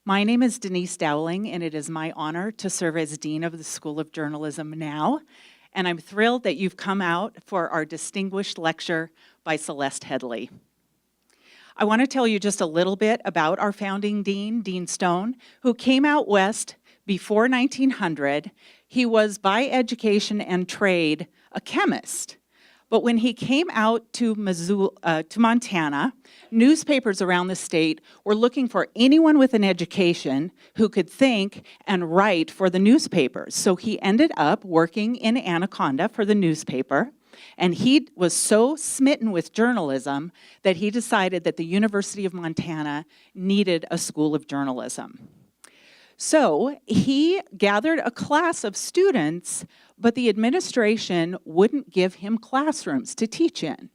My name is Denise Dowling, and it is my honor to serve as Dean of the School of Journalism now. And I'm thrilled that you've come out for our distinguished lecture by Celeste Headlee. I want to tell you just a little bit about our founding dean, Dean Stone, who came out west before 1900. He was, by education and trade, a chemist. But when he came out to Montana, newspapers around the state were looking for anyone with an education who could think and write for the newspapers. So he ended up working in Anaconda for the newspaper, and he was so smitten with journalism that he decided that the University of Montana needed a school of journalism. So he gathered a class of students, but the administration wouldn't give him classrooms to teach in.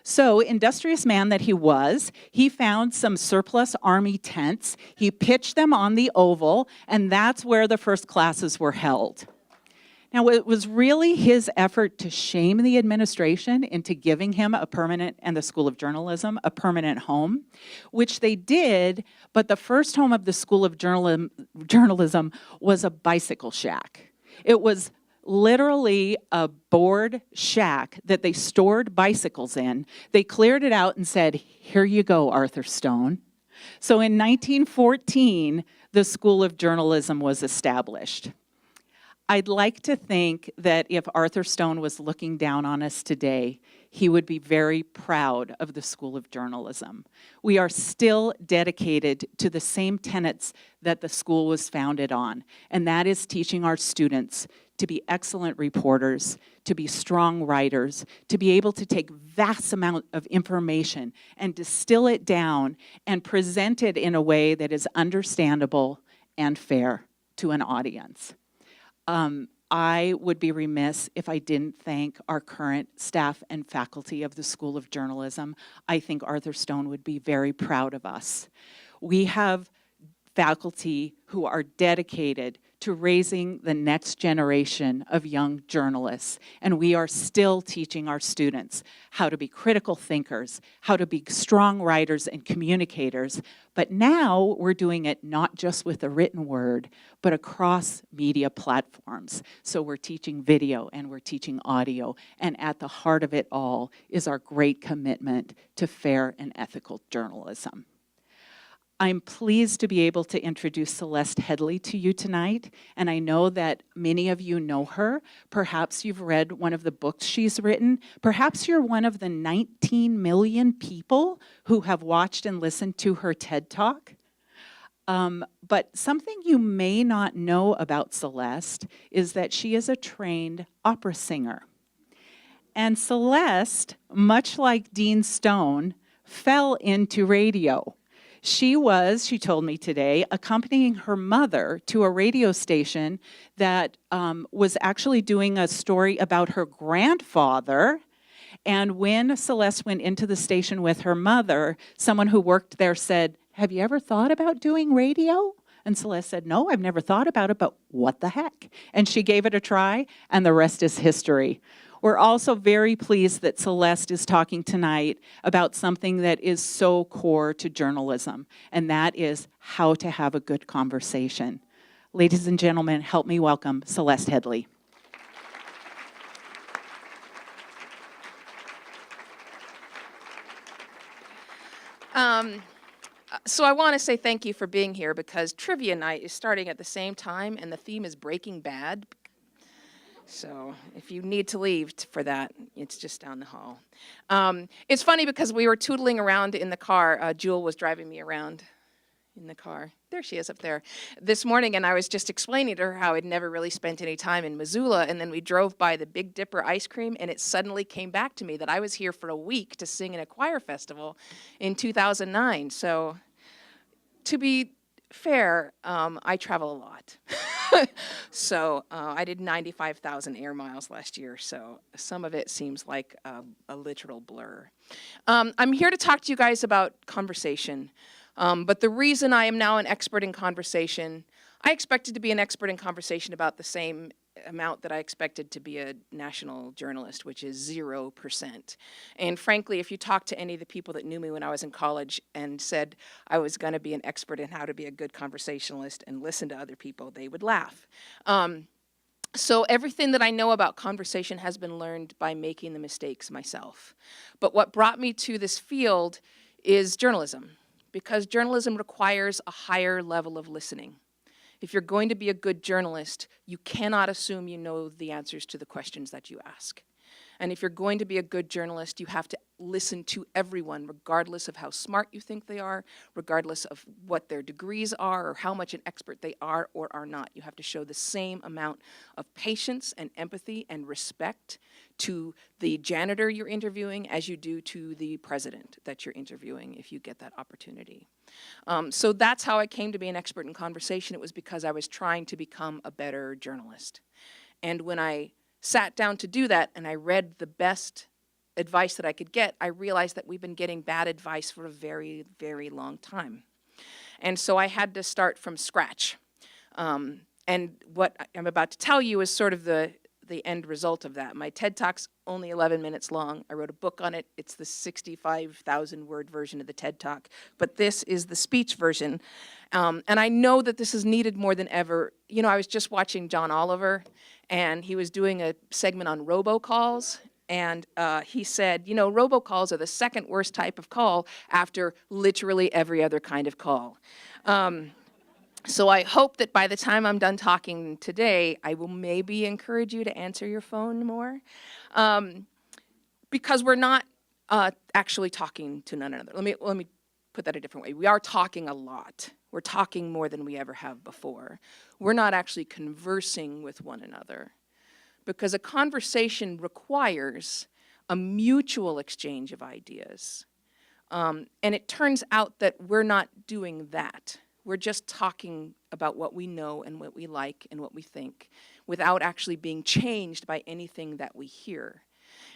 So, industrious man that he was, he found some surplus Army tents, he pitched them on the Oval, and that's where the first classes were held. Now, it was really his effort to shame the administration into giving him a permanent, and the School of Journalism, a permanent home, which they did, but the first home of the School of Journalism was a bicycle shack. It was literally a board shack that they stored bicycles in. They cleared it out and said, "Here you go, Arthur Stone." So in 1914, the School of Journalism was established. I'd like to think that if Arthur Stone was looking down on us today, he would be very proud of the School of Journalism. We are still dedicated to the same tenets that the school was founded on, and that is teaching our students to be excellent reporters, to be strong writers, to be able to take vast amount of information and distill it down and present it in a way that is understandable and fair to an audience. I would be remiss if I didn't thank our current staff and faculty of the School of Journalism. I think Arthur Stone would be very proud of us. We have faculty who are dedicated to raising the next generation of young journalists, and we are still teaching our students how to be critical thinkers, how to be strong writers and communicators, but now we're doing it not just with the written word, but across media platforms. So we're teaching video and we're teaching audio, and at the heart of it all is our great commitment to fair and ethical journalism. I'm pleased to be able to introduce Celeste Headlee to you tonight, and I know that many of you know her. Perhaps you've read one of the books she's written. Perhaps you're one of the 19 million people who have watched and listened to her TED Talk. But something you may not know about Celeste is that she is a trained opera singer. And Celeste, much like Dean Stone, fell into radio. She told me today, accompanying her mother to a radio station that was actually doing a story about her grandfather. And when Celeste went into the station with her mother, someone who worked there said, "Have you ever thought about doing radio?" And Celeste said, "No, I've never thought about it, but what the heck?" And she gave it a try, and the rest is history. We're also very pleased that Celeste is talking tonight about something that is so core to journalism, and that is how to have a good conversation. Ladies and gentlemen, help me welcome Celeste Headlee. So I want to say thank you for being here, because trivia night is starting at the same time, and the theme is Breaking Bad. So if you need to leave for that, it's just down the hall. It's funny because we were tootling around in the car. Jewel was driving me around in the car. There she is up there this morning, and I was just explaining to her how I'd never really spent any time in Missoula, and then we drove by the Big Dipper ice cream, and it suddenly came back to me that I was here for a week to sing in a choir festival in 2009. So to be fair, I travel a lot. So I did 95,000 air miles last year, so some of it seems like a literal blur. I'm here to talk to you guys about conversation, but the reason I am now an expert in conversation, I expected to be an expert in conversation about the same amount that I expected to be a national journalist, which is 0%. And frankly, if you talk to any of the people that knew me when I was in college and said I was going to be an expert in how to be a good conversationalist and listen to other people, they would laugh. So everything that I know about conversation has been learned by making the mistakes myself. But what brought me to this field is journalism, because journalism requires a higher level of listening. If you're going to be a good journalist, you cannot assume you know the answers to the questions that you ask. And if you're going to be a good journalist, you have to listen to everyone, regardless of how smart you think they are, regardless of what their degrees are, or how much an expert they are or are not. You have to show the same amount of patience and empathy and respect to the janitor you're interviewing as you do to the president that you're interviewing if you get that opportunity. So that's how I came to be an expert in conversation. It was because I was trying to become a better journalist. And when I sat down to do that and I read the best advice that I could get, I realized that we've been getting bad advice for a very, very long time. And so I had to start from scratch. And what I'm about to tell you is sort of the end result of that. My TED Talk's only 11 minutes long. I wrote a book on it. It's the 65,000 word version of the TED Talk, but this is the speech version. And I know that this is needed more than ever. You know, I was just watching John Oliver, and he was doing a segment on robocalls. And he said, you know, robocalls are the second worst type of call after literally every other kind of call. So I hope that by the time I'm done talking today, I will maybe encourage you to answer your phone more. Because we're not actually talking to none another. Let me put that a different way. We are talking a lot. We're talking more than we ever have before. We're not actually conversing with one another, because a conversation requires a mutual exchange of ideas. And it turns out that we're not doing that. We're just talking about what we know and what we like and what we think without actually being changed by anything that we hear.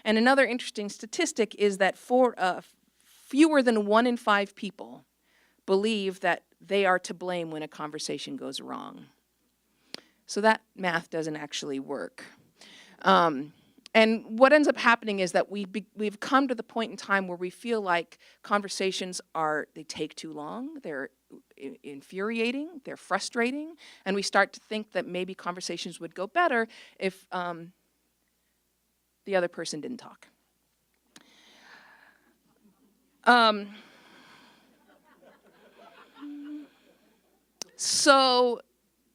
And another interesting statistic is that fewer than 1 in 5 people believe that they are to blame when a conversation goes wrong. So that math doesn't actually work. And what ends up happening is that we've come to the point in time where we feel like conversations they take too long, they're infuriating, they're frustrating, and we start to think that maybe conversations would go better if the other person didn't talk. So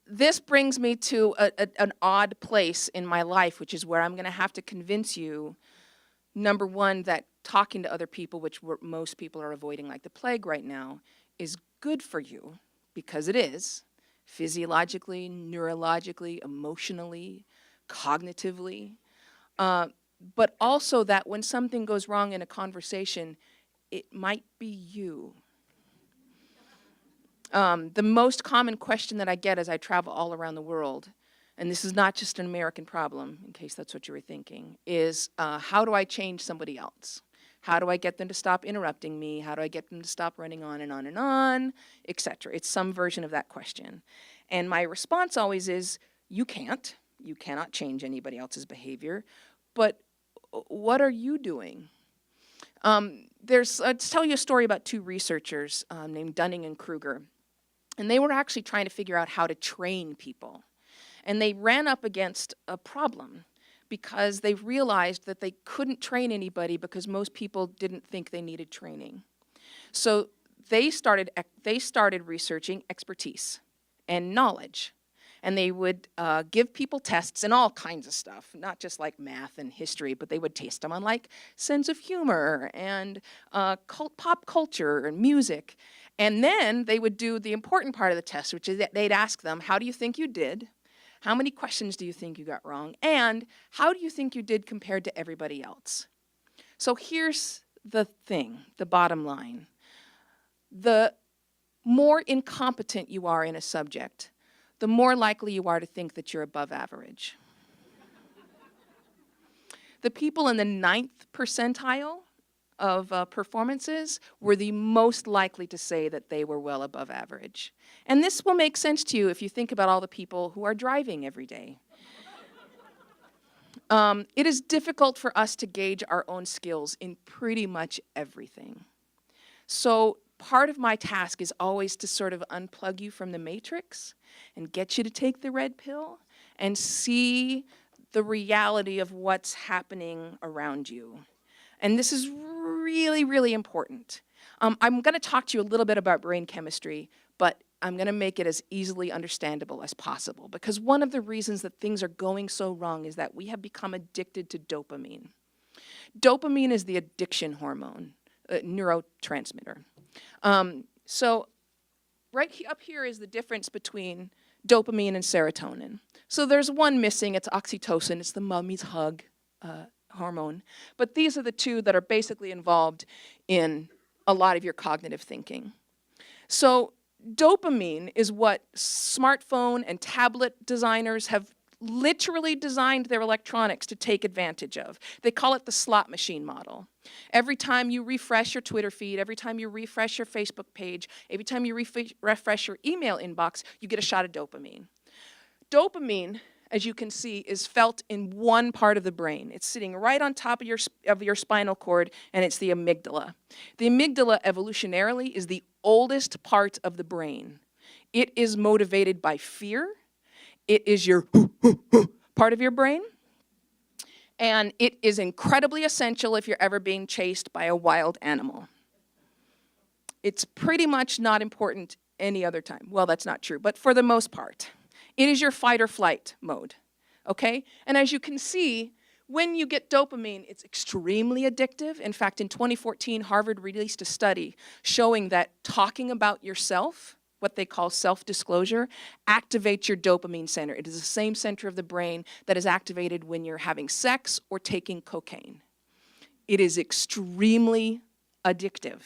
this brings me to an odd place in my life, which is where I'm going to have to convince you, number one, that talking to other people, which most people are avoiding like the plague right now, is good for you, because it is, physiologically, neurologically, emotionally, cognitively. But also that when something goes wrong in a conversation, it might be you. The most common question that I get as I travel all around the world, and this is not just an American problem, in case that's what you were thinking, is how do I change somebody else? How do I get them to stop interrupting me? How do I get them to stop running on and on and on, etc.? It's some version of that question. And my response always is, you can't. You cannot change anybody else's behavior. But what are you doing? Let's tell you a story about 2 researchers named Dunning and Kruger. And they were actually trying to figure out how to train people. And they ran up against a problem because they realized that they couldn't train anybody because most people didn't think they needed training. So they started researching expertise and knowledge. And they would give people tests and all kinds of stuff, not just like math and history, but they would test them on like sense of humor and pop culture and music. And then they would do the important part of the test, which is that they'd ask them, how do you think you did? How many questions do you think you got wrong? And how do you think you did compared to everybody else? So here's the thing, the bottom line. The more incompetent you are in a subject, the more likely you are to think that you're above average. The people in the 9th percentile of performances were the most likely to say that they were well above average. And this will make sense to you if you think about all the people who are driving every day. It is difficult for us to gauge our own skills in pretty much everything. So part of my task is always to sort of unplug you from the matrix and get you to take the red pill and see the reality of what's happening around you. And this is really, really important. I'm going to talk to you a little bit about brain chemistry, but I'm going to make it as easily understandable as possible, because one of the reasons that things are going so wrong is that we have become addicted to dopamine. Dopamine is the addiction hormone, neurotransmitter. So right up here is the difference between dopamine and serotonin. So there's one missing, it's oxytocin, it's the mummy's hug hormone. But these are the two that are basically involved in a lot of your cognitive thinking. So dopamine is what smartphone and tablet designers have literally designed their electronics to take advantage of. They call it the slot machine model. Every time you refresh your Twitter feed, every time you refresh your Facebook page, every time you refresh your email inbox, you get a shot of dopamine. Dopamine, as you can see, is felt in one part of the brain. It's sitting right on top of your spinal cord, and it's the amygdala. The amygdala, evolutionarily, is the oldest part of the brain. It is motivated by fear. It is your part of your brain. And it is incredibly essential if you're ever being chased by a wild animal. It's pretty much not important any other time. Well, that's not true, but for the most part. It is your fight or flight mode, okay? And as you can see, when you get dopamine, it's extremely addictive. In fact, in 2014, Harvard released a study showing that talking about yourself, what they call self-disclosure, activates your dopamine center. It is the same center of the brain that is activated when you're having sex or taking cocaine. It is extremely addictive,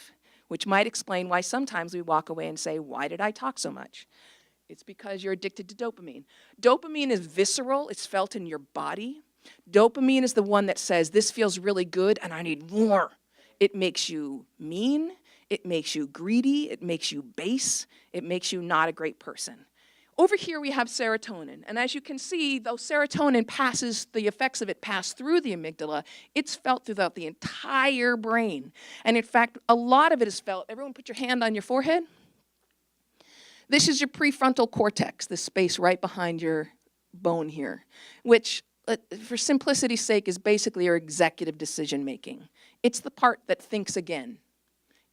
which might explain why sometimes we walk away and say, why did I talk so much? It's because you're addicted to dopamine. Dopamine is visceral. It's felt in your body. Dopamine is the one that says, this feels really good and I need more. It makes you mean. It makes you greedy. It makes you base. It makes you not a great person. Over here we have serotonin. And as you can see, though serotonin passes, the effects of it pass through the amygdala, it's felt throughout the entire brain. And in fact, a lot of it is felt. Everyone put your hand on your forehead. This is your prefrontal cortex, this space right behind your bone here, which, for simplicity's sake, is basically your executive decision making. It's the part that thinks again.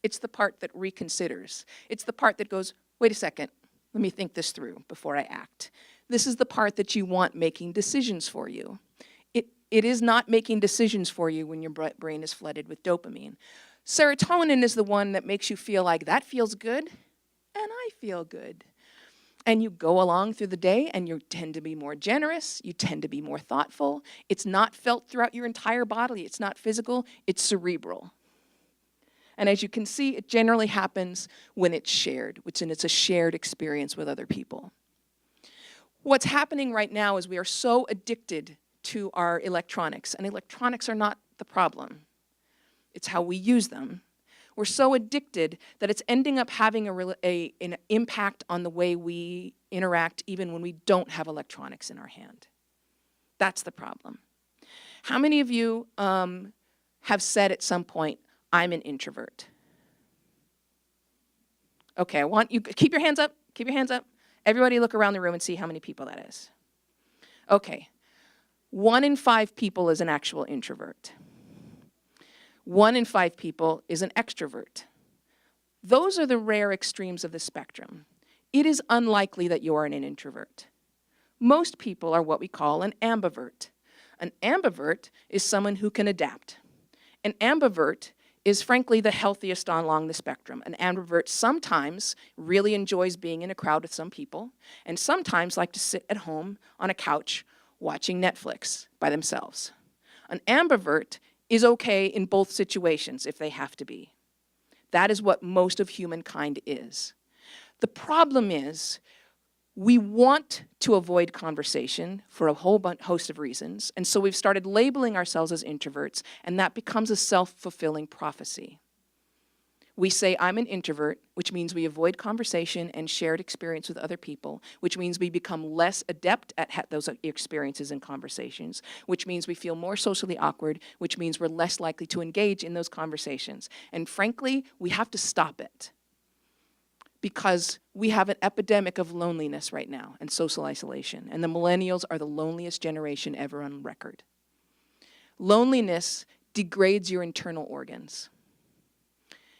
It's the part that reconsiders. It's the part that goes, wait a second, let me think this through before I act. This is the part that you want making decisions for you. It is not making decisions for you when your brain is flooded with dopamine. Serotonin is the one that makes you feel like that feels good, and I feel good. And you go along through the day and you tend to be more generous, you tend to be more thoughtful. It's not felt throughout your entire body, it's not physical, it's cerebral. And as you can see, it generally happens when it's shared, which it's a shared experience with other people. What's happening right now is we are so addicted to our electronics, and electronics are not the problem. It's how we use them. We're so addicted that it's ending up having an impact on the way we interact even when we don't have electronics in our hand. That's the problem. How many of you have said at some point, I'm an introvert? Okay, I want you, keep your hands up, keep your hands up. Everybody look around the room and see how many people that is. Okay, 1 in 5 people is an actual introvert. 1 in 5 people is an extrovert. Those are the rare extremes of the spectrum. It is unlikely that you are an introvert. Most people are what we call an ambivert. An ambivert is someone who can adapt. An ambivert is frankly the healthiest along the spectrum. An ambivert sometimes really enjoys being in a crowd with some people, and sometimes like to sit at home on a couch watching Netflix by themselves. An ambivert is okay in both situations if they have to be. That is what most of humankind is. The problem is we want to avoid conversation for a whole host of reasons, and so we've started labeling ourselves as introverts, and that becomes a self-fulfilling prophecy. We say, I'm an introvert, which means we avoid conversation and shared experience with other people, which means we become less adept at those experiences and conversations, which means we feel more socially awkward, which means we're less likely to engage in those conversations. And frankly, we have to stop it, because we have an epidemic of loneliness right now and social isolation, and the millennials are the loneliest generation ever on record. Loneliness degrades your internal organs.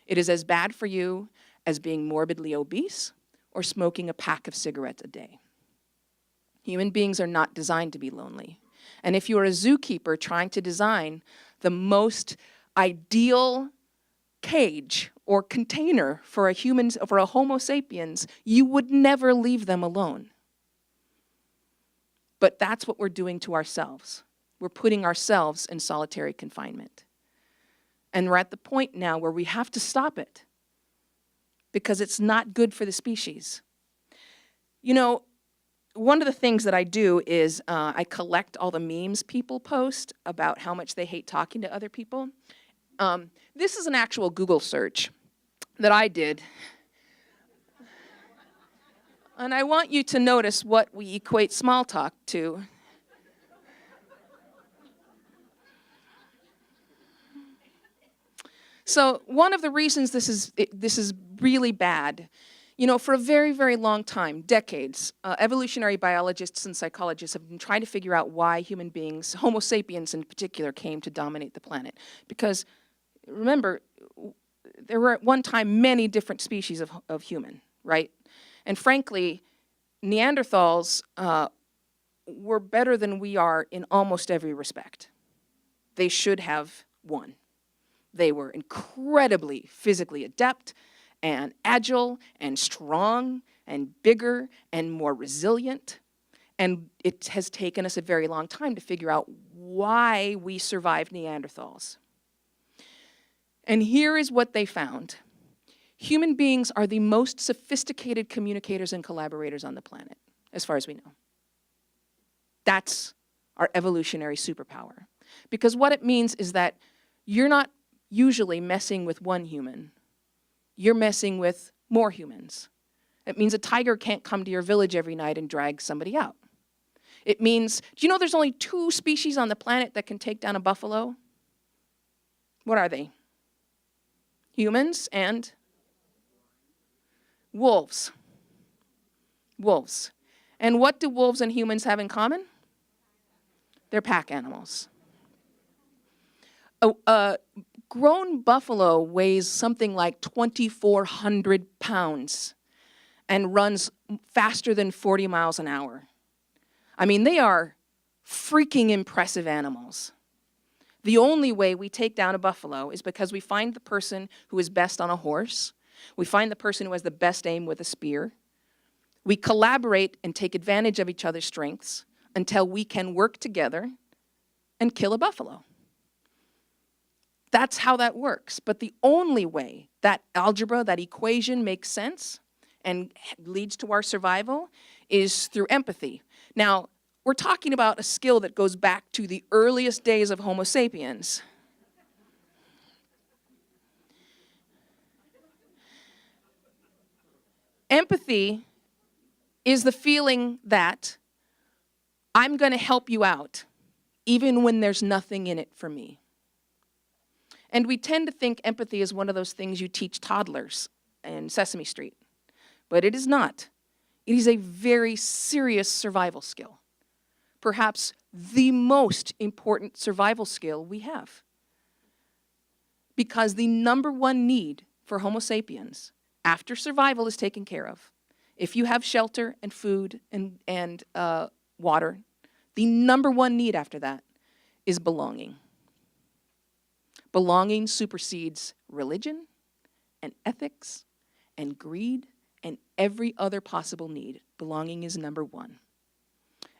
It is as bad for you as being morbidly obese or smoking a pack of cigarettes a day. Human beings are not designed to be lonely. And if you are a zookeeper trying to design the most ideal cage or container for a Homo sapiens, you would never leave them alone. But that's what we're doing to ourselves. We're putting ourselves in solitary confinement. And we're at the point now where we have to stop it, because it's not good for the species. You know, one of the things that I do is I collect all the memes people post about how much they hate talking to other people. This is an actual Google search that I did. And I want you to notice what we equate small talk to. So one of the reasons this is really bad, you know, for a very, very long time, decades, evolutionary biologists and psychologists have been trying to figure out why human beings, Homo sapiens in particular, came to dominate the planet. Because, remember, there were at one time many different species of human, right? And frankly, Neanderthals were better than we are in almost every respect. They should have won. They were incredibly physically adept and agile and strong and bigger and more resilient. And it has taken us a very long time to figure out why we survived Neanderthals. And here is what they found. Human beings are the most sophisticated communicators and collaborators on the planet, as far as we know. That's our evolutionary superpower. Because what it means is that you're not usually messing with one human. You're messing with more humans. It means a tiger can't come to your village every night and drag somebody out. It means, do you know there's only 2 species on the planet that can take down a buffalo? What are they? Humans and wolves. Wolves. And what do wolves and humans have in common? They're pack animals. A grown buffalo weighs something like 2,400 pounds and runs faster than 40 miles an hour. I mean, they are freaking impressive animals. The only way we take down a buffalo is because we find the person who is best on a horse. We find the person who has the best aim with a spear. We collaborate and take advantage of each other's strengths until we can work together and kill a buffalo. That's how that works. But the only way that algebra, that equation makes sense and leads to our survival is through empathy. Now, we're talking about a skill that goes back to the earliest days of Homo sapiens. Empathy is the feeling that I'm going to help you out even when there's nothing in it for me. And we tend to think empathy is one of those things you teach toddlers in Sesame Street. But it is not. It is a very serious survival skill. Perhaps the most important survival skill we have. Because the number one need for Homo sapiens, after survival is taken care of, if you have shelter and food and water, the number one need after that is belonging. Belonging supersedes religion and ethics and greed and every other possible need. Belonging is number one.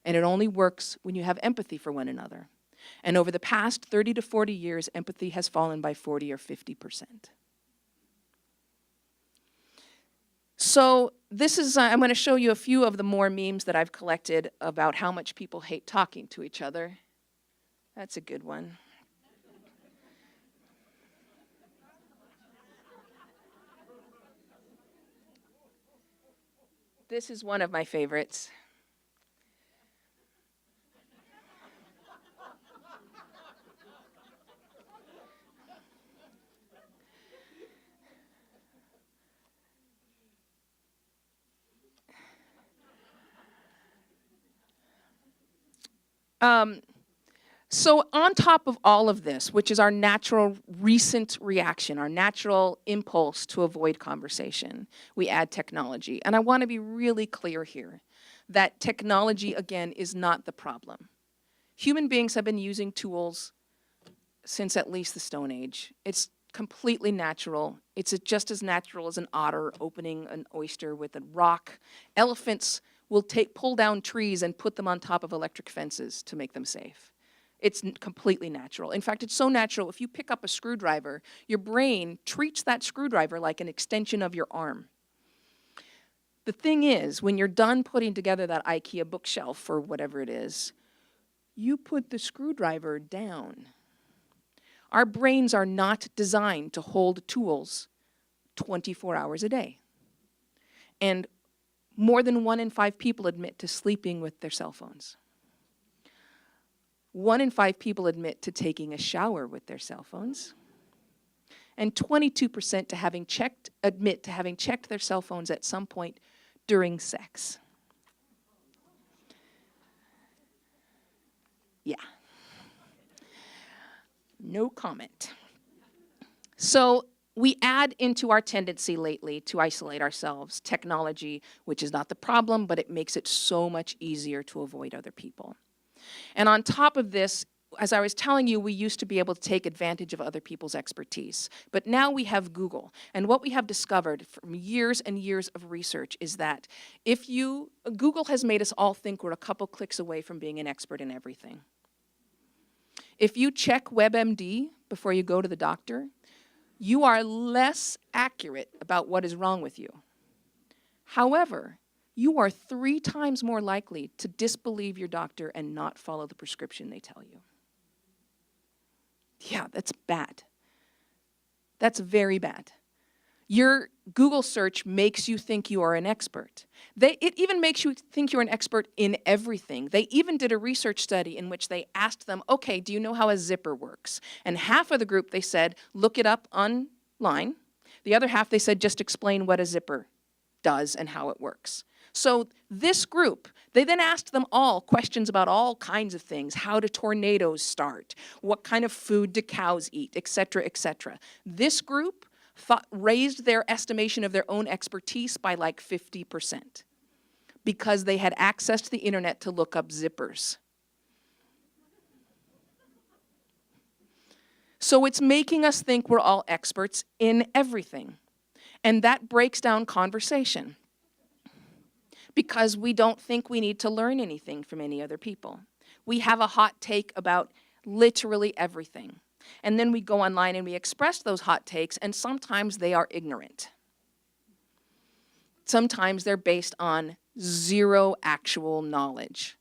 And it only works when you have empathy for one another. And over the past 30 to 40 years, empathy has fallen by 40 or 50%. So this is, I'm going to show you a few of the more memes that I've collected about how much people hate talking to each other. That's a good one. This is one of my favorites. So on top of all of this, which is our natural recent reaction, our natural impulse to avoid conversation, we add technology. And I want to be really clear here that technology, again, is not the problem. Human beings have been using tools since at least the Stone Age. It's completely natural. It's just as natural as an otter opening an oyster with a rock. Elephants will pull down trees and put them on top of electric fences to make them safe. It's completely natural. In fact, it's so natural, if you pick up a screwdriver, your brain treats that screwdriver like an extension of your arm. The thing is, when you're done putting together that IKEA bookshelf or whatever it is, you put the screwdriver down. Our brains are not designed to hold tools 24 hours a day. And more than 1 in 5 people admit to sleeping with their cell phones. 1 in 5 people admit to taking a shower with their cell phones. And 22% admit to having checked their cell phones at some point during sex. Yeah. No comment. So we add into our tendency lately to isolate ourselves technology, which is not the problem, but it makes it so much easier to avoid other people. And on top of this, as I was telling you, we used to be able to take advantage of other people's expertise. But now we have Google. And what we have discovered from years and years of research is that Google has made us all think we're a couple clicks away from being an expert in everything. If you check WebMD before you go to the doctor, you are less accurate about what is wrong with you. However, you are 3 times more likely to disbelieve your doctor and not follow the prescription they tell you. Yeah, that's bad. That's very bad. Your Google search makes you think you are an expert. It even makes you think you're an expert in everything. They even did a research study in which they asked them, okay, do you know how a zipper works? And half of the group, they said, look it up online. The other half, they said, just explain what a zipper does and how it works. So this group, they then asked them all questions about all kinds of things. How do tornadoes start? What kind of food do cows eat, et cetera, et cetera. This group raised their estimation of their own expertise by like 50% because they had access to the internet to look up zippers. So it's making us think we're all experts in everything. And that breaks down conversation because we don't think we need to learn anything from any other people. We have a hot take about literally everything. And then we go online and we express those hot takes, and sometimes they are ignorant. Sometimes they're based on zero actual knowledge,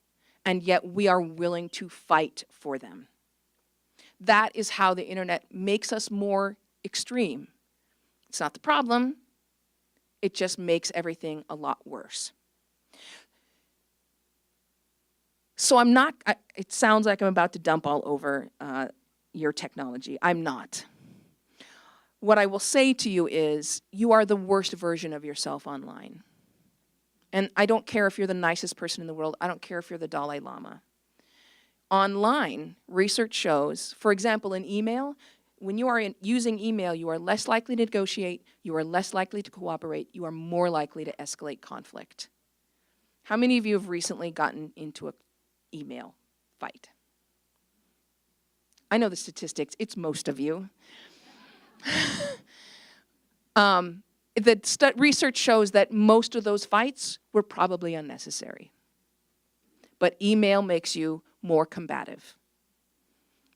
and yet we are willing to fight for them. That is how the internet makes us more extreme. It's not the problem. It just makes everything a lot worse. So it sounds like I'm about to dump all over your technology. I'm not. What I will say to you is, you are the worst version of yourself online. And I don't care if you're the nicest person in the world. I don't care if you're the Dalai Lama. Online, research shows, for example, in email, when you are using email, you are less likely to negotiate, you are less likely to cooperate, you are more likely to escalate conflict. How many of you have recently gotten into an email fight? I know the statistics, it's most of you. Research shows that most of those fights were probably unnecessary. But email makes you more combative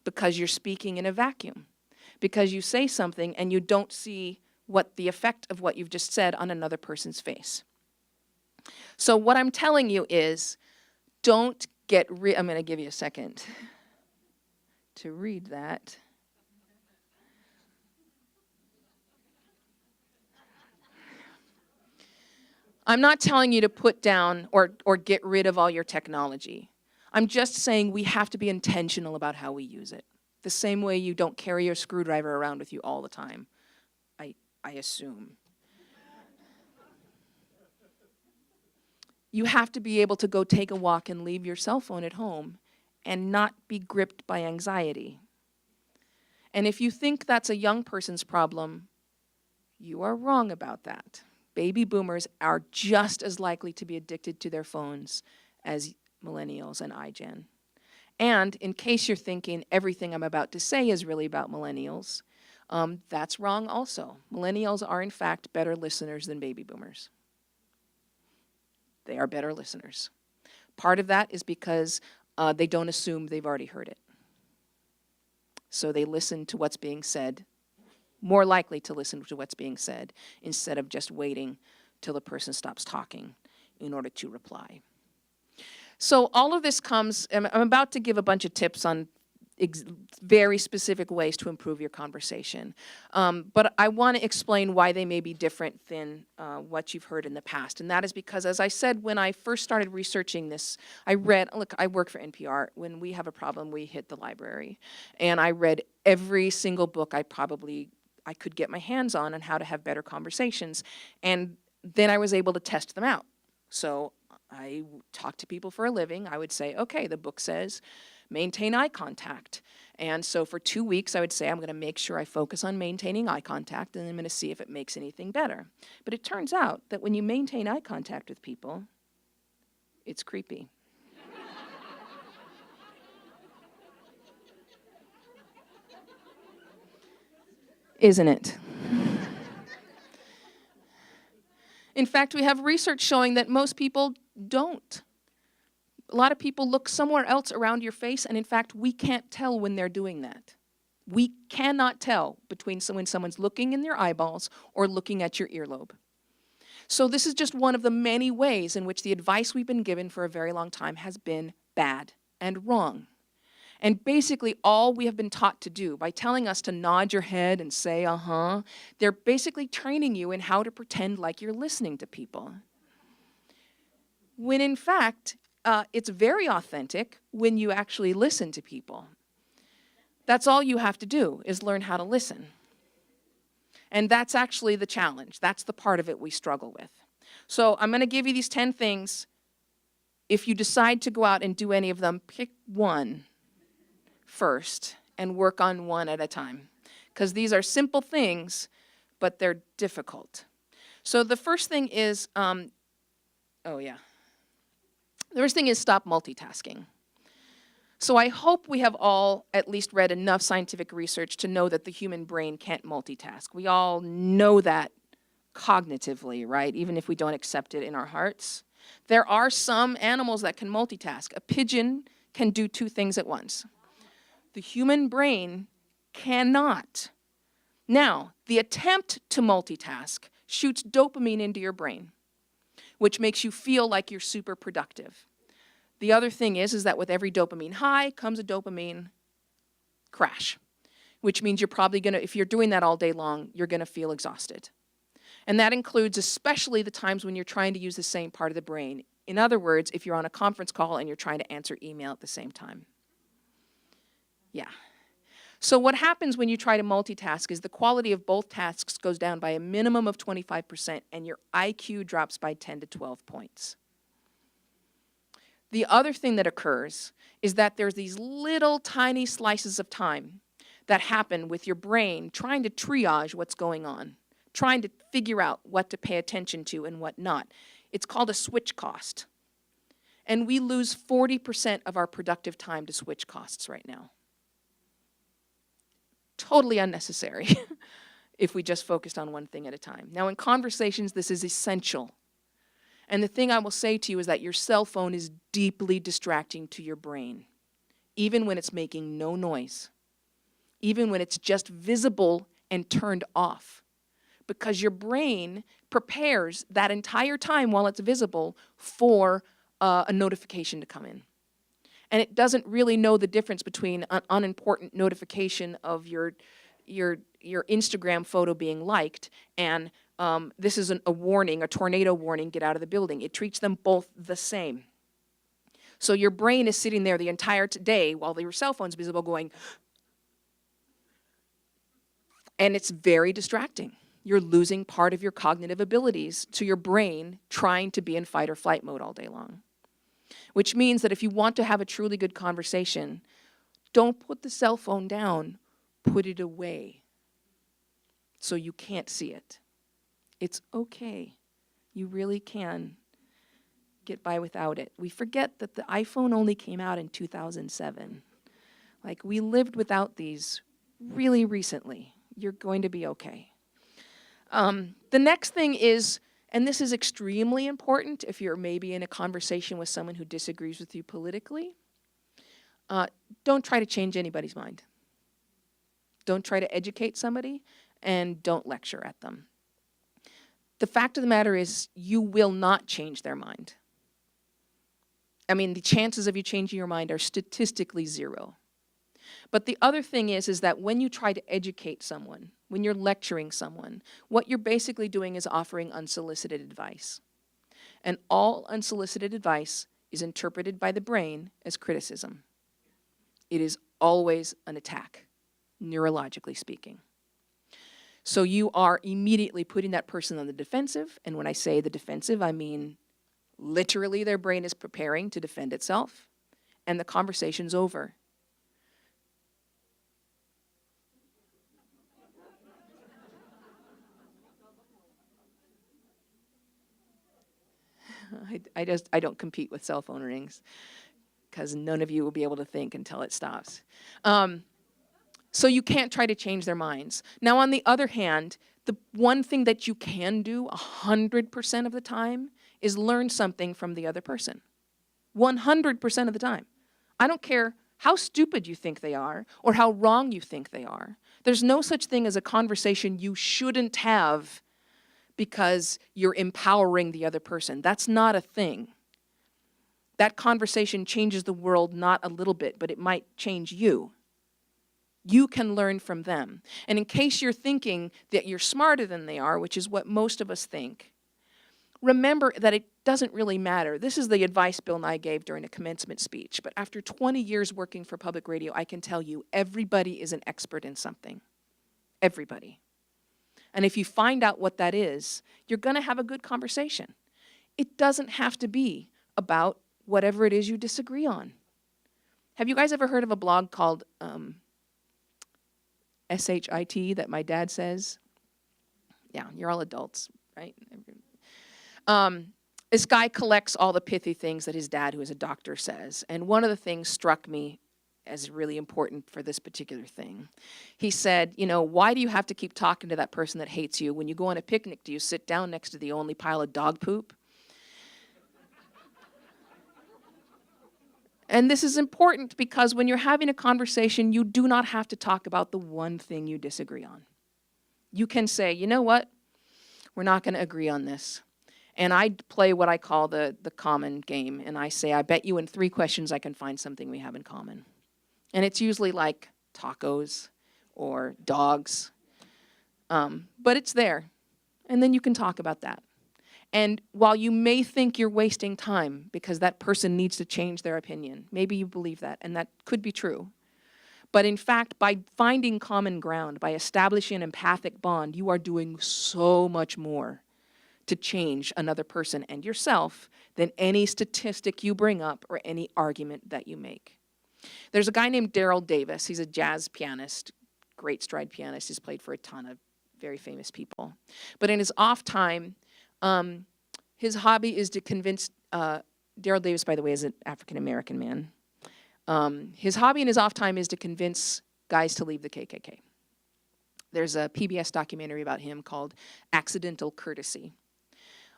because you're speaking in a vacuum, because you say something and you don't see what the effect of what you've just said on another person's face. So what I'm telling you is, don't get I'm going to give you a second to read that. I'm not telling you to put down or get rid of all your technology. I'm just saying we have to be intentional about how we use it. The same way you don't carry your screwdriver around with you all the time, I assume. You have to be able to go take a walk and leave your cell phone at home and not be gripped by anxiety. And if you think that's a young person's problem, you are wrong about that. Baby boomers are just as likely to be addicted to their phones as millennials and iGen. And in case you're thinking everything I'm about to say is really about millennials, that's wrong also. Millennials are in fact better listeners than baby boomers. They are better listeners. Part of that is because they don't assume they've already heard it. So they listen to what's being said, more likely to listen to what's being said, instead of just waiting till the person stops talking in order to reply. So all of this comes, I'm about to give a bunch of tips on very specific ways to improve your conversation. But I want to explain why they may be different than what you've heard in the past. And that is because, as I said, when I first started researching this, I work for NPR. When we have a problem, we hit the library. And I read every single book I could get my hands on how to have better conversations. And then I was able to test them out. So I talked to people for a living. I would say, okay, the book says, maintain eye contact. And so for 2 weeks, I would say, I'm going to make sure I focus on maintaining eye contact, and I'm going to see if it makes anything better. But it turns out that when you maintain eye contact with people, it's creepy. Isn't it? In fact, we have research showing that most people don't. A lot of people look somewhere else around your face, and in fact, we can't tell when they're doing that. We cannot tell between when someone's looking in their eyeballs or looking at your earlobe. So this is just one of the many ways in which the advice we've been given for a very long time has been bad and wrong. And basically all we have been taught to do by telling us to nod your head and say, uh-huh, they're basically training you in how to pretend like you're listening to people. When in fact, it's very authentic when you actually listen to people. That's all you have to do is learn how to listen. And that's actually the challenge. That's the part of it we struggle with. So I'm going to give you these 10 things. If you decide to go out and do any of them, pick one first and work on one at a time. Because these are simple things, but they're difficult. So the first thing is, the first thing is stop multitasking. So I hope we have all at least read enough scientific research to know that the human brain can't multitask. We all know that cognitively, right? Even if we don't accept it in our hearts. There are some animals that can multitask. A pigeon can do 2 things at once. The human brain cannot. Now, the attempt to multitask shoots dopamine into your brain, which makes you feel like you're super productive. The other thing is that with every dopamine high comes a dopamine crash, which means you're probably going to, if you're doing that all day long, you're going to feel exhausted. And that includes especially the times when you're trying to use the same part of the brain. In other words, if you're on a conference call and you're trying to answer email at the same time. Yeah. So what happens when you try to multitask is the quality of both tasks goes down by a minimum of 25% and your IQ drops by 10 to 12 points. The other thing that occurs is that there's these little tiny slices of time that happen with your brain trying to triage what's going on, trying to figure out what to pay attention to and what not. It's called a switch cost. And we lose 40% of our productive time to switch costs right now. Totally unnecessary if we just focused on one thing at a time. Now, in conversations, this is essential. And the thing I will say to you is that your cell phone is deeply distracting to your brain, even when it's making no noise, even when it's just visible and turned off, because your brain prepares that entire time while it's visible for a notification to come in. And it doesn't really know the difference between an unimportant notification of your Instagram photo being liked and this is a warning, a tornado warning, get out of the building. It treats them both the same. So your brain is sitting there the entire day while your cell phone's visible going, and it's very distracting. You're losing part of your cognitive abilities to your brain trying to be in fight or flight mode all day long. Which means that if you want to have a truly good conversation, don't put the cell phone down, put it away so you can't see it. It's okay. You really can get by without it. We forget that the iPhone only came out in 2007. Like, we lived without these really recently. You're going to be okay. The next thing is, and this is extremely important if you're maybe in a conversation with someone who disagrees with you politically, don't try to change anybody's mind. Don't try to educate somebody, and don't lecture at them. The fact of the matter is, you will not change their mind. I mean, the chances of you changing your mind are statistically zero. But the other thing is that when you try to educate someone, when you're lecturing someone, what you're basically doing is offering unsolicited advice. And all unsolicited advice is interpreted by the brain as criticism. It is always an attack, neurologically speaking. So you are immediately putting that person on the defensive, and when I say the defensive, I mean literally their brain is preparing to defend itself, and the conversation's over. I don't compete with cell phone rings because none of you will be able to think until it stops. So you can't try to change their minds. Now, on the other hand, the one thing that you can do 100% of the time is learn something from the other person. 100% of the time. I don't care how stupid you think they are or how wrong you think they are. There's no such thing as a conversation you shouldn't have because you're empowering the other person. That's not a thing. That conversation changes the world not a little bit, but it might change you. You can learn from them. And in case you're thinking that you're smarter than they are, which is what most of us think, remember that it doesn't really matter. This is the advice Bill Nye gave during a commencement speech. But after 20 years working for public radio, I can tell you everybody is an expert in something. Everybody. And if you find out what that is, you're going to have a good conversation. It doesn't have to be about whatever it is you disagree on. Have you guys ever heard of a blog called SHIT that my dad says? Yeah, you're all adults, right? This guy collects all the pithy things that his dad, who is a doctor, says. And one of the things struck me as really important for this particular thing. He said, you know, why do you have to keep talking to that person that hates you? When you go on a picnic, do you sit down next to the only pile of dog poop? And this is important because when you're having a conversation, you do not have to talk about the one thing you disagree on. You can say, you know what? We're not going to agree on this. And I play what I call the common game. And I say, I bet you in 3 questions I can find something we have in common. And it's usually like tacos or dogs. But it's there. And then you can talk about that. And while you may think you're wasting time because that person needs to change their opinion, maybe you believe that, and that could be true. But in fact, by finding common ground, by establishing an empathic bond, you are doing so much more to change another person and yourself than any statistic you bring up or any argument that you make. There's a guy named Daryl Davis. He's a jazz pianist, great stride pianist. He's played for a ton of very famous people. But in his off time, his hobby is to convince, Daryl Davis, by the way, is an African-American man. His hobby in his off time is to convince guys to leave the KKK. There's a PBS documentary about him called Accidental Courtesy.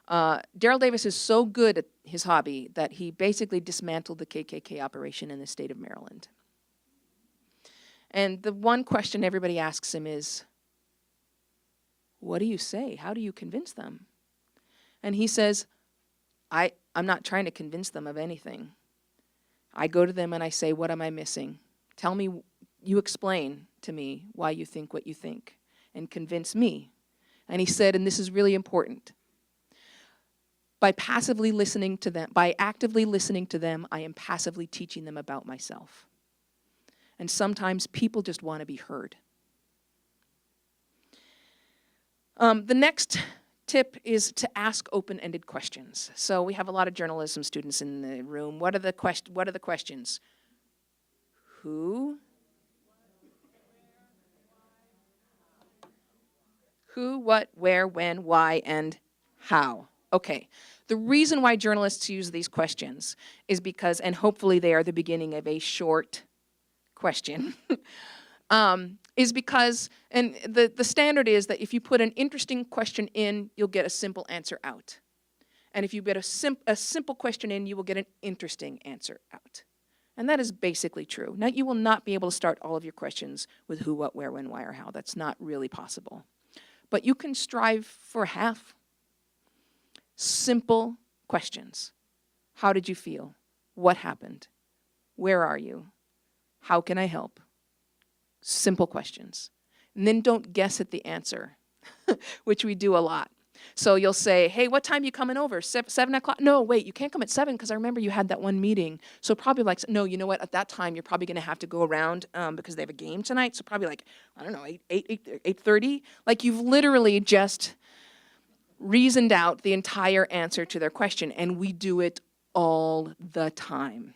Daryl Davis is so good at his hobby that he basically dismantled the KKK operation in the state of Maryland. And the one question everybody asks him is, what do you say? How do you convince them? And he says, I'm not trying to convince them of anything. I go to them and I say, what am I missing? Tell me, you explain to me why you think what you think, and convince me. And he said, and this is really important, by actively listening to them, I am passively teaching them about myself. And sometimes people just want to be heard. The next tip is to ask open-ended questions. So we have a lot of journalism students in the room. What are the questions? Who? Who, what, where, when, why, and how. Okay. The reason why journalists use these questions is because, and hopefully they are the beginning of a short question, is because, and the standard is that if you put an interesting question in, you'll get a simple answer out. And if you get a simple question in, you will get an interesting answer out. And that is basically true. Now, you will not be able to start all of your questions with who, what, where, when, why, or how. That's not really possible. But you can strive for half. Simple questions. How did you feel? What happened? Where are you? How can I help? Simple questions. And then don't guess at the answer, which we do a lot. So you'll say, hey, what time are you coming over? 7 o'clock? No, wait, you can't come at 7 because I remember you had that one meeting. So probably like, no, you know what? At that time, you're probably going to have to go around because they have a game tonight. So probably like, I don't know, 8:30. Like you've literally just reasoned out the entire answer to their question. And we do it all the time.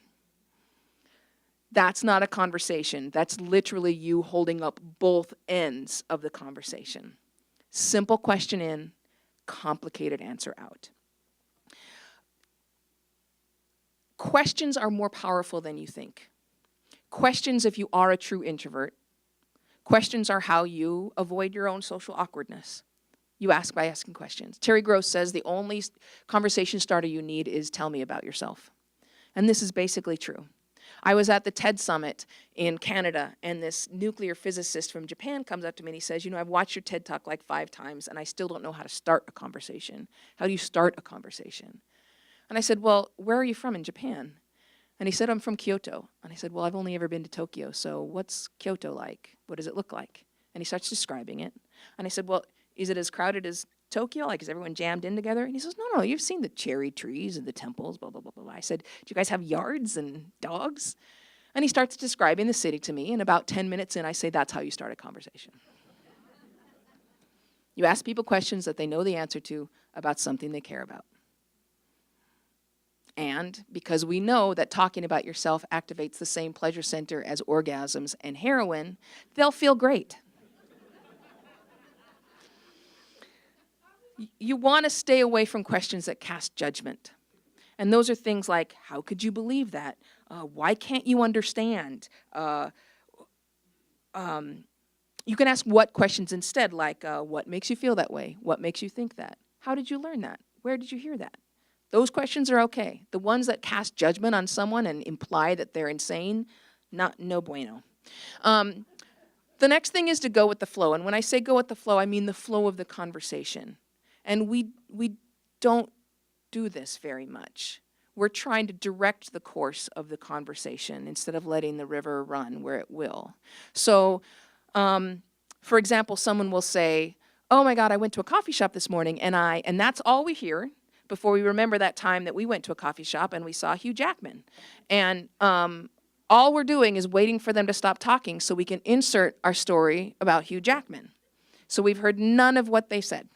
That's not a conversation. That's literally you holding up both ends of the conversation. Simple question in, complicated answer out. Questions are more powerful than you think. Questions, if you are a true introvert, questions are how you avoid your own social awkwardness. You ask by asking questions. Terry Gross says the only conversation starter you need is tell me about yourself. And this is basically true. I was at the TED Summit in Canada, and this nuclear physicist from Japan comes up to me and he says, you know, I've watched your TED Talk like 5 times, and I still don't know how to start a conversation. How do you start a conversation? And I said, well, where are you from in Japan? And he said, I'm from Kyoto. And I said, well, I've only ever been to Tokyo, so what's Kyoto like? What does it look like? And he starts describing it. And I said, well, is it as crowded as Tokyo? Like, is everyone jammed in together? And he says, no, you've seen the cherry trees and the temples, blah, blah, blah, blah. I said, do you guys have yards and dogs? And he starts describing the city to me, and about 10 minutes in, I say, that's how you start a conversation. You ask people questions that they know the answer to about something they care about. And because we know that talking about yourself activates the same pleasure center as orgasms and heroin, they'll feel great. You want to stay away from questions that cast judgment. And those are things like, how could you believe that? Why can't you understand? You can ask what questions instead, like, what makes you feel that way? What makes you think that? How did you learn that? Where did you hear that? Those questions are okay. The ones that cast judgment on someone and imply that they're insane, no bueno. The next thing is to go with the flow. And when I say go with the flow, I mean the flow of the conversation. And we don't do this very much. We're trying to direct the course of the conversation instead of letting the river run where it will. So, for example, someone will say, oh my God, I went to a coffee shop this morning, and that's all we hear before we remember that time that we went to a coffee shop and we saw Hugh Jackman. And all we're doing is waiting for them to stop talking so we can insert our story about Hugh Jackman. So we've heard none of what they said.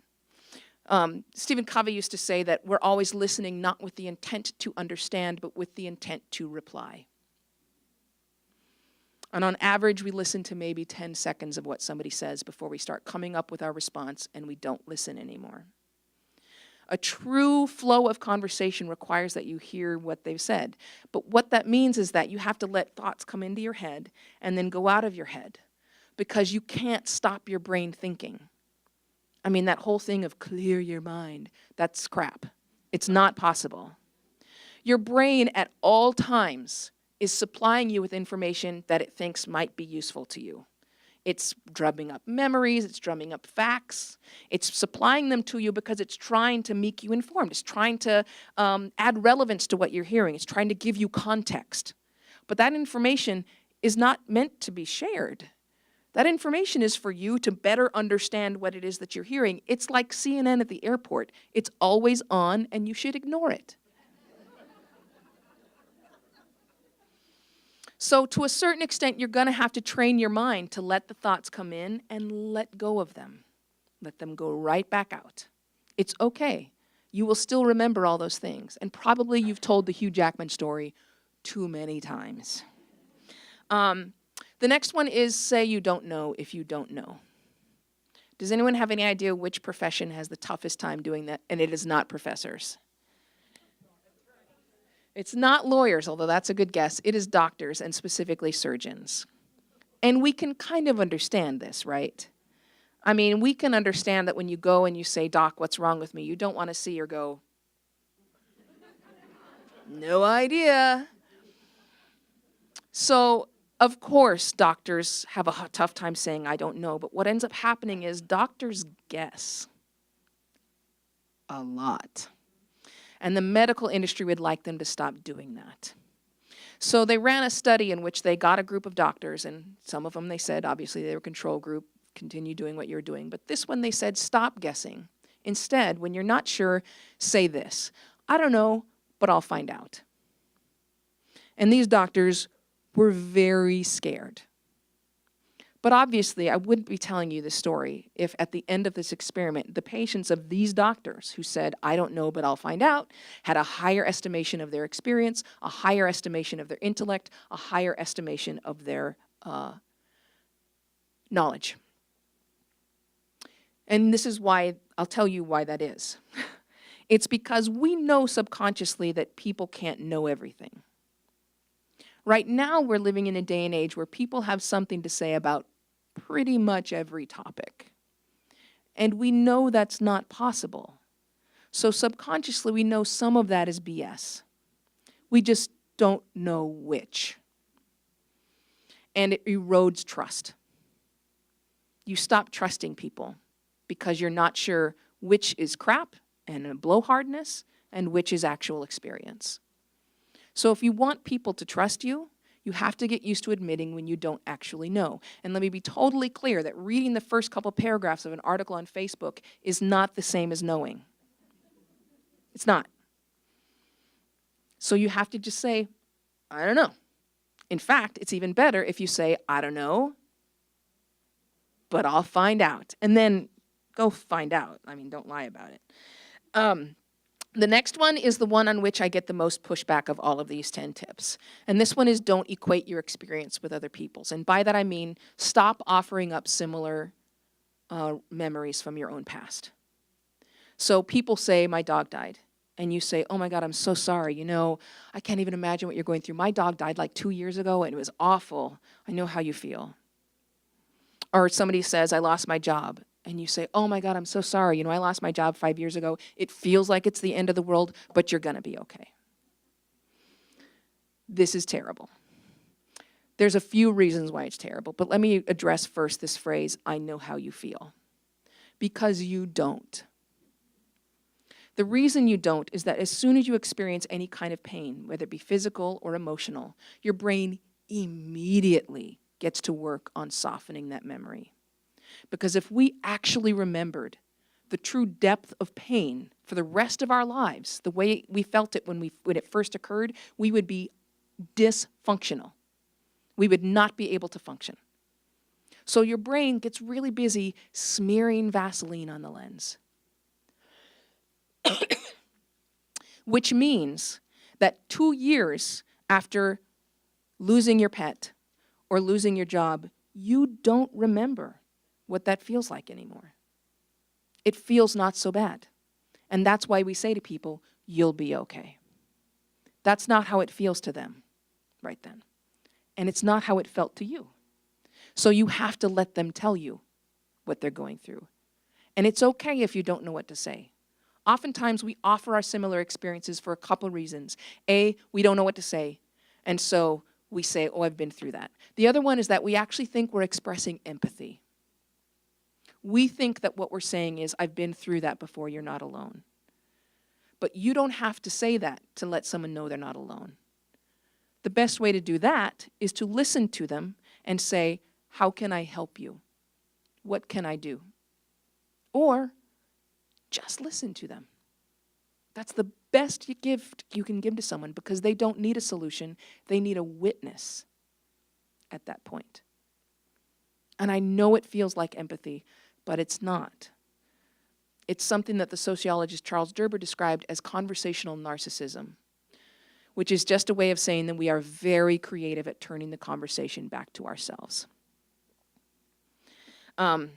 Stephen Covey used to say that we're always listening not with the intent to understand, but with the intent to reply. And on average, we listen to maybe 10 seconds of what somebody says before we start coming up with our response, and we don't listen anymore. A true flow of conversation requires that you hear what they've said. But what that means is that you have to let thoughts come into your head and then go out of your head, because you can't stop your brain thinking. I mean, that whole thing of clear your mind, that's crap. It's not possible. Your brain at all times is supplying you with information that it thinks might be useful to you. It's drumming up memories, it's drumming up facts. It's supplying them to you because it's trying to make you informed. It's trying to add relevance to what you're hearing. It's trying to give you context. But that information is not meant to be shared. That information is for you to better understand what it is that you're hearing. It's like CNN at the airport. It's always on, and you should ignore it. So to a certain extent, you're going to have to train your mind to let the thoughts come in and let go of them. Let them go right back out. It's okay. You will still remember all those things. And probably you've told the Hugh Jackman story too many times. The next one is say you don't know if you don't know. Does anyone have any idea which profession has the toughest time doing that? And it is not professors. It's not lawyers, although that's a good guess. It is doctors, and specifically surgeons. And we can kind of understand this, right? I mean, we can understand that when you go and you say, "Doc, what's wrong with me?" You don't want to see or go, "No idea." So, of course, doctors have a tough time saying, "I don't know." But what ends up happening is doctors guess a lot. And the medical industry would like them to stop doing that. So they ran a study in which they got a group of doctors, and some of them they said, obviously they were control group, continue doing what you're doing. But this one they said, stop guessing. Instead, when you're not sure, say this: "I don't know, but I'll find out." And these doctors were very scared. But obviously, I wouldn't be telling you this story if at the end of this experiment, the patients of these doctors who said, "I don't know, but I'll find out," had a higher estimation of their experience, a higher estimation of their intellect, a higher estimation of their knowledge. And this is why, I'll tell you why that is. It's because we know subconsciously that people can't know everything. Right now, we're living in a day and age where people have something to say about pretty much every topic. And we know that's not possible. So subconsciously, we know some of that is BS. We just don't know which. And it erodes trust. You stop trusting people because you're not sure which is crap and a blowhardness and which is actual experience. So if you want people to trust you, you have to get used to admitting when you don't actually know. And let me be totally clear that reading the first couple paragraphs of an article on Facebook is not the same as knowing. It's not. So you have to just say, "I don't know." In fact, it's even better if you say, "I don't know, but I'll find out." And then go find out. I mean, don't lie about it. The next one is the one on which I get the most pushback of all of these 10 tips. And this one is don't equate your experience with other people's. And by that I mean stop offering up similar memories from your own past. So people say, "My dog died." And you say, "Oh my God, I'm so sorry. You know, I can't even imagine what you're going through. My dog died like 2 years ago and it was awful. I know how you feel." Or somebody says, "I lost my job." And you say, "Oh my God, I'm so sorry. You know, I lost my job 5 years ago. It feels like it's the end of the world, but you're going to be okay." This is terrible. There's a few reasons why it's terrible, but let me address first this phrase, "I know how you feel." Because you don't. The reason you don't is that as soon as you experience any kind of pain, whether it be physical or emotional, your brain immediately gets to work on softening that memory. Because if we actually remembered the true depth of pain for the rest of our lives, the way we felt it when it first occurred, we would be dysfunctional. We would not be able to function. So your brain gets really busy smearing Vaseline on the lens. Which means that 2 years after losing your pet or losing your job, you don't remember what that feels like anymore. It feels not so bad. And that's why we say to people, "You'll be okay." That's not how it feels to them right then. And it's not how it felt to you. So you have to let them tell you what they're going through. And it's okay if you don't know what to say. Oftentimes we offer our similar experiences for a couple reasons. A, we don't know what to say. And so we say, "Oh, I've been through that." The other one is that we actually think we're expressing empathy. We think that what we're saying is, "I've been through that before, you're not alone." But you don't have to say that to let someone know they're not alone. The best way to do that is to listen to them and say, How can I help you? What can I do? Or just listen to them. That's the best gift you can give to someone, because they don't need a solution. They need a witness at that point. And I know it feels like empathy, but it's not. It's something that the sociologist Charles Derber described as conversational narcissism, which is just a way of saying that we are very creative at turning the conversation back to ourselves. Oh,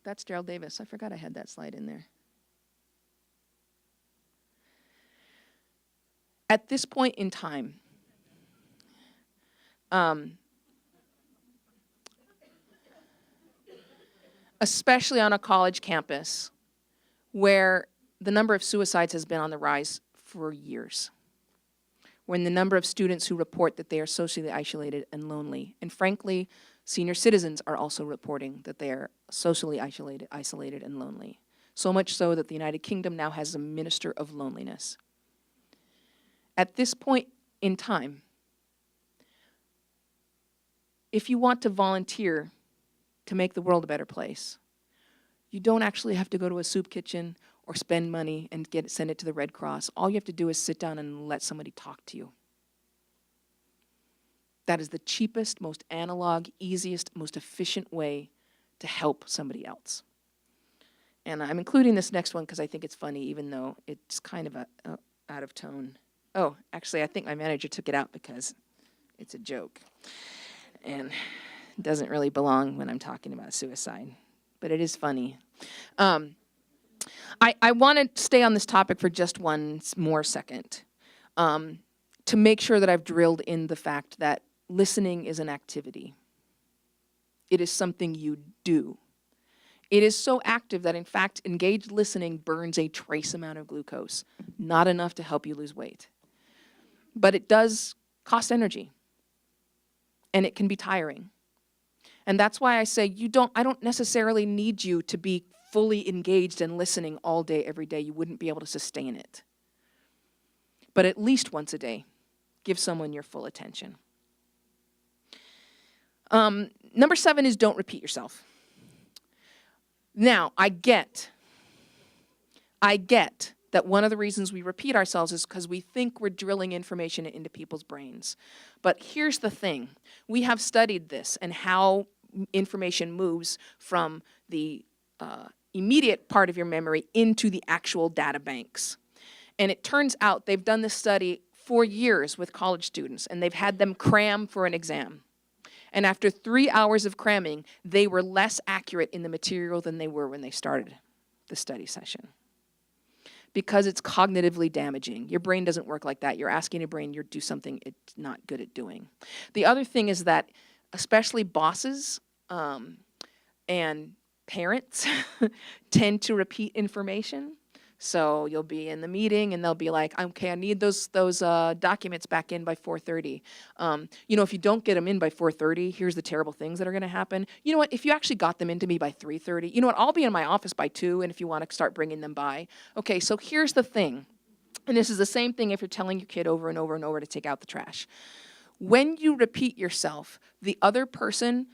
that's Gerald Davis. I forgot I had that slide in there. At this point in time, especially on a college campus where the number of suicides has been on the rise for years, when the number of students who report that they are socially isolated and lonely, and frankly, senior citizens are also reporting that they are socially isolated and lonely. So much so that the United Kingdom now has a minister of loneliness. At this point in time, if you want to volunteer to make the world a better place, you don't actually have to go to a soup kitchen or spend money and send it to the Red Cross. All you have to do is sit down and let somebody talk to you. That is the cheapest, most analog, easiest, most efficient way to help somebody else. And I'm including this next one because I think it's funny, even though it's kind of out of tone. Oh, actually, I think my manager took it out because it's a joke. And it doesn't really belong when I'm talking about suicide. But it is funny. I want to stay on this topic for just one more second to make sure that I've drilled in the fact that listening is an activity. It is something you do. It is so active that, in fact, engaged listening burns a trace amount of glucose, not enough to help you lose weight. But it does cost energy, and it can be tiring. And that's why I say I don't necessarily need you to be fully engaged and listening all day, every day. You wouldn't be able to sustain it. But at least once a day, give someone your full attention. Number 7 is don't repeat yourself. Now, I get that one of the reasons we repeat ourselves is because we think we're drilling information into people's brains. But here's the thing. We have studied this and how information moves from the immediate part of your memory into the actual data banks. And it turns out they've done this study for years with college students, and they've had them cram for an exam. And after 3 hours of cramming, they were less accurate in the material than they were when they started the study session. Because it's cognitively damaging. Your brain doesn't work like that. You're asking your brain to do something it's not good at doing. The other thing is that especially bosses and parents tend to repeat information. So you'll be in the meeting and they'll be like, okay, I need those documents back in by 4:30. If you don't get them in by 4:30, here's the terrible things that are going to happen. You know what? If you actually got them into me by 3:30, you know what? I'll be in my office by 2, and if you want to start bringing them by. Okay, so here's the thing. And this is the same thing if you're telling your kid over and over and over to take out the trash. When you repeat yourself, the other person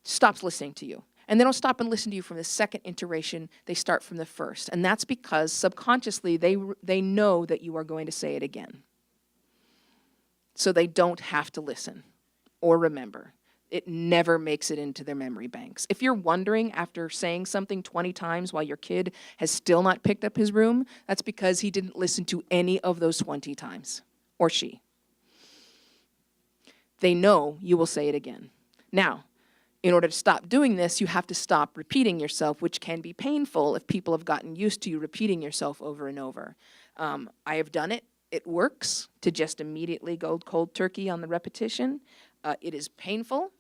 stops listening to you. And they don't stop and listen to you from the second iteration. They start from the first. And that's because subconsciously they know that you are going to say it again. So they don't have to listen or remember. It never makes it into their memory banks. If you're wondering after saying something 20 times while your kid has still not picked up his room, that's because he didn't listen to any of those 20 times, or she. They know you will say it again. Now, in order to stop doing this, you have to stop repeating yourself, which can be painful if people have gotten used to you repeating yourself over and over. I have done it. It works to just immediately go cold turkey on the repetition. It is painful.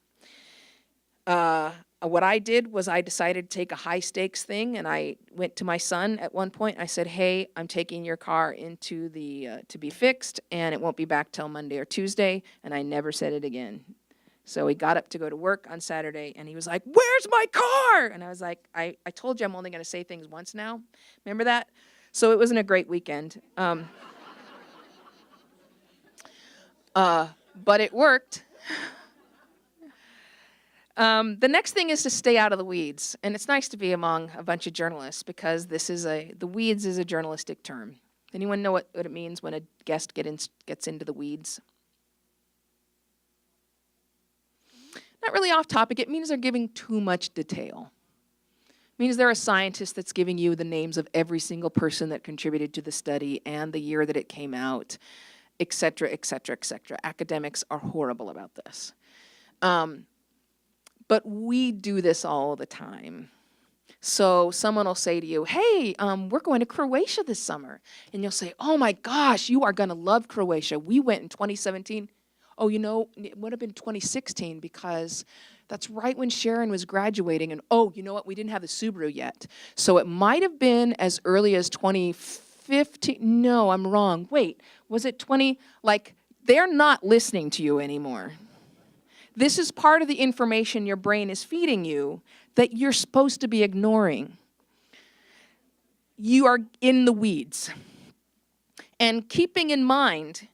What I did was I decided to take a high stakes thing, and I went to my son at one point. I said, hey, I'm taking your car into to be fixed, and it won't be back till Monday or Tuesday, and I never said it again. So he got up to go to work on Saturday, and he was like, where's my car? And I was like, I told you I'm only going to say things once now. Remember that? So it wasn't a great weekend. But it worked. The next thing is to stay out of the weeds. And it's nice to be among a bunch of journalists because the weeds is a journalistic term. Anyone know what it means when a guest gets into the weeds? Not really off topic. It means they're giving too much detail. It means they're a scientist that's giving you the names of every single person that contributed to the study and the year that it came out, et cetera, et cetera, et cetera. Academics are horrible about this. But we do this all the time. So someone will say to you, hey, we're going to Croatia this summer. And you'll say, oh my gosh, you are going to love Croatia. We went in 2017. Oh, you know, it would have been 2016 because that's right when Sharon was graduating. And oh, you know what? We didn't have the Subaru yet. So it might have been as early as 2015. No, I'm wrong. Wait, was it 20? Like, they're not listening to you anymore. This is part of the information your brain is feeding you that you're supposed to be ignoring. You are in the weeds. And keeping in mind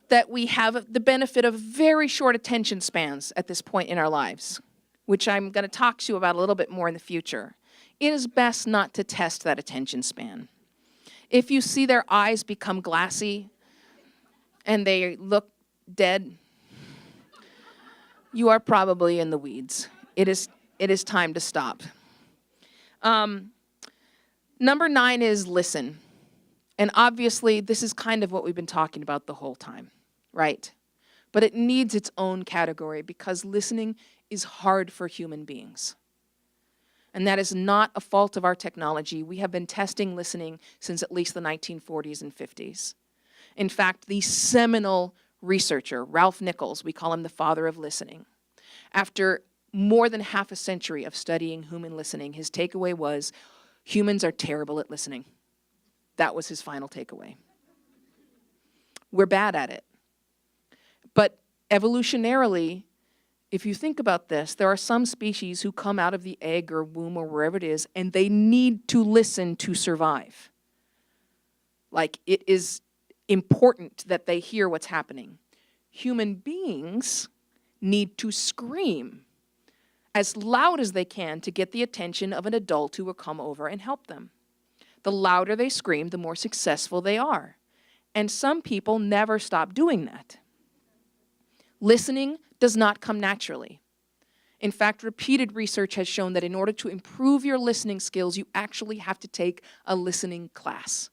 that we have the benefit of very short attention spans at this point in our lives, which I'm going to talk to you about a little bit more in the future, it is best not to test that attention span. If you see their eyes become glassy and they look dead, you are probably in the weeds. It is time to stop. Number 9 is listen. And obviously, this is kind of what we've been talking about the whole time, right? But it needs its own category because listening is hard for human beings. And that is not a fault of our technology. We have been testing listening since at least the 1940s and 50s. In fact, the seminal researcher, Ralph Nichols, we call him the father of listening. After more than half a century of studying human listening, his takeaway was, humans are terrible at listening. That was his final takeaway. We're bad at it. But evolutionarily, if you think about this, there are some species who come out of the egg or womb or wherever it is, and they need to listen to survive. Like, it is important that they hear what's happening. Human beings need to scream as loud as they can to get the attention of an adult who will come over and help them. The louder they scream, the more successful they are. And some people never stop doing that. Listening does not come naturally. In fact, repeated research has shown that in order to improve your listening skills, you actually have to take a listening class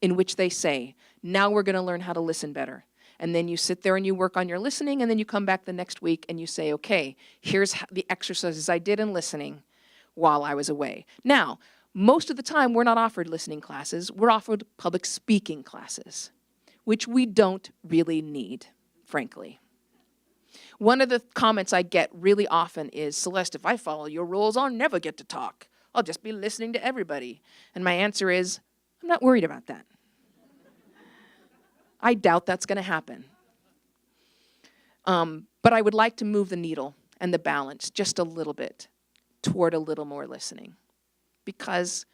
in which they say, now we're going to learn how to listen better. And then you sit there and you work on your listening, and then you come back the next week and you say, okay, here's the exercises I did in listening while I was away. Now, most of the time, we're not offered listening classes. We're offered public speaking classes, which we don't really need, frankly. One of the comments I get really often is, Celeste, if I follow your rules, I'll never get to talk. I'll just be listening to everybody. And my answer is, I'm not worried about that. I doubt that's going to happen. But I would like to move the needle and the balance just a little bit toward a little more listening. Because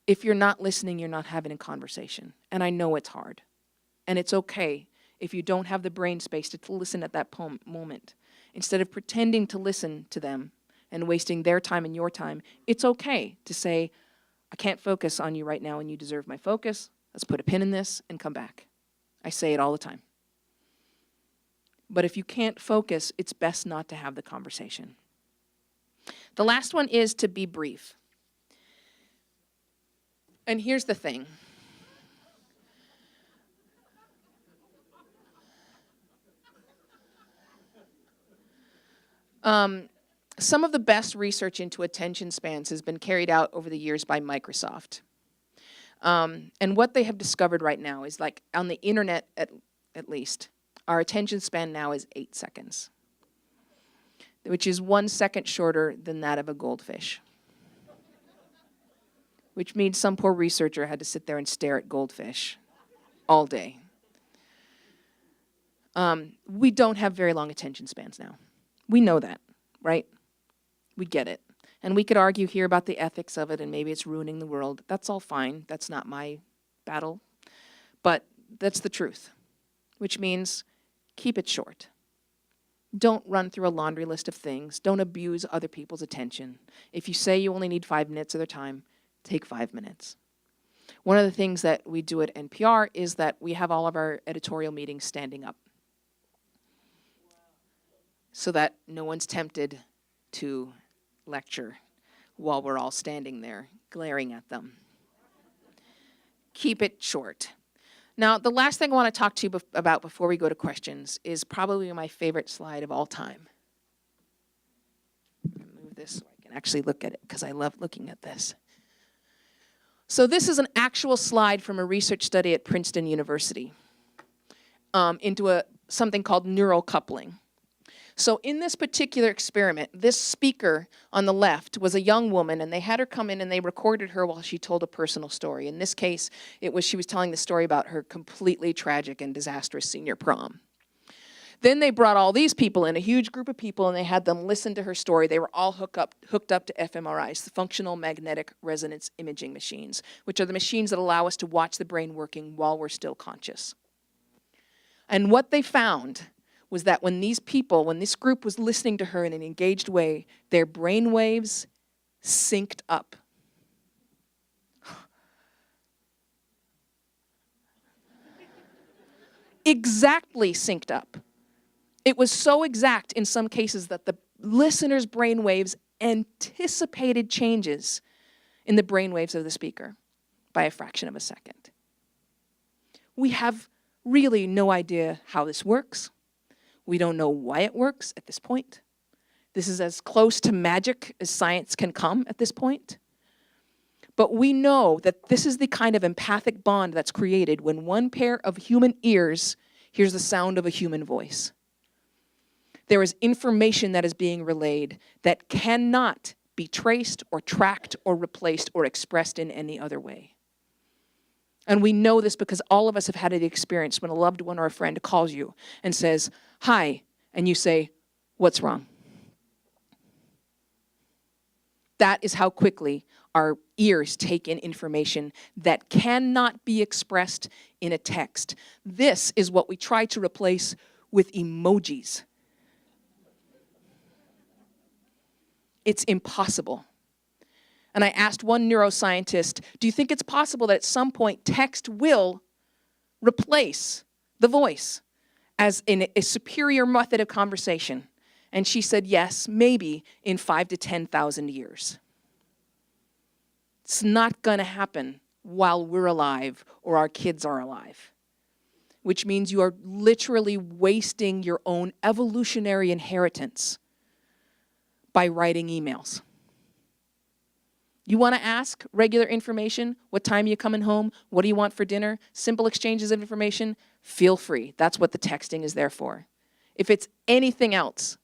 if you're not listening, you're not having a conversation. And I know it's hard. And it's okay if you don't have the brain space to listen at that moment. Instead of pretending to listen to them and wasting their time and your time, it's okay to say, I can't focus on you right now and you deserve my focus. Let's put a pin in this and come back. I say it all the time. But if you can't focus, it's best not to have the conversation. The last one is to be brief. And here's the thing. Some of the best research into attention spans has been carried out over the years by Microsoft. And what they have discovered right now is, like, on the internet at least, our attention span now is 8 seconds, which is 1 second shorter than that of a goldfish. Which means some poor researcher had to sit there and stare at goldfish all day. We don't have very long attention spans now. We know that, right? We get it. And we could argue here about the ethics of it, and maybe it's ruining the world. That's all fine. That's not my battle. But that's the truth, which means keep it short. Don't run through a laundry list of things. Don't abuse other people's attention. If you say you only need 5 minutes of their time, take 5 minutes. One of the things that we do at NPR is that we have all of our editorial meetings standing up so that no one's tempted to lecture while we're all standing there glaring at them. Keep it short. Now, the last thing I want to talk to you about before we go to questions is probably my favorite slide of all time. Move this so I can actually look at it because I love looking at this. So this is an actual slide from a research study at Princeton University into something called neural coupling. So in this particular experiment, this speaker on the left was a young woman, and they had her come in and they recorded her while she told a personal story. In this case, she was telling the story about her completely tragic and disastrous senior prom. Then they brought all these people in, a huge group of people, and they had them listen to her story. They were all hooked up to fMRIs, the functional magnetic resonance imaging machines, which are the machines that allow us to watch the brain working while we're still conscious. And what they found was that when this group was listening to her in an engaged way, their brain waves synced up. Exactly synced up. It was so exact in some cases that the listener's brain waves anticipated changes in the brain waves of the speaker by a fraction of a second. We have really no idea how this works. We don't know why it works at this point. This is as close to magic as science can come at this point. But we know that this is the kind of empathic bond that's created when one pair of human ears hears the sound of a human voice. There is information that is being relayed that cannot be traced or tracked or replaced or expressed in any other way. And we know this because all of us have had the experience when a loved one or a friend calls you and says, "Hi," and you say, "What's wrong?" That is how quickly our ears take in information that cannot be expressed in a text. This is what we try to replace with emojis. It's impossible. And I asked one neuroscientist, do you think it's possible that at some point text will replace the voice as in a superior method of conversation? And she said, yes, maybe in 5,000 to 10,000 years. It's not going to happen while we're alive or our kids are alive, which means you are literally wasting your own evolutionary inheritance by writing emails. You want to ask regular information? What time are you coming home? What do you want for dinner? Simple exchanges of information? Feel free. That's what the texting is there for. If it's anything else,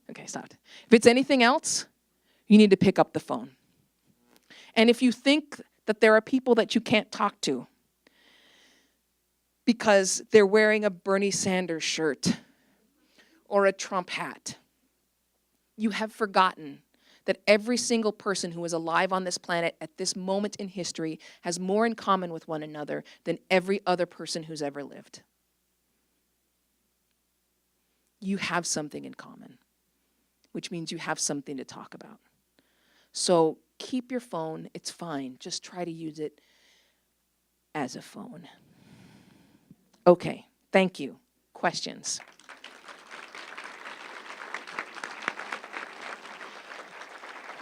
okay, stopped. If it's anything else, you need to pick up the phone. And if you think that there are people that you can't talk to because they're wearing a Bernie Sanders shirt or a Trump hat, you have forgotten that every single person who is alive on this planet at this moment in history has more in common with one another than every other person who's ever lived. You have something in common, which means you have something to talk about. So keep your phone, it's fine. Just try to use it as a phone. Okay, thank you. Questions?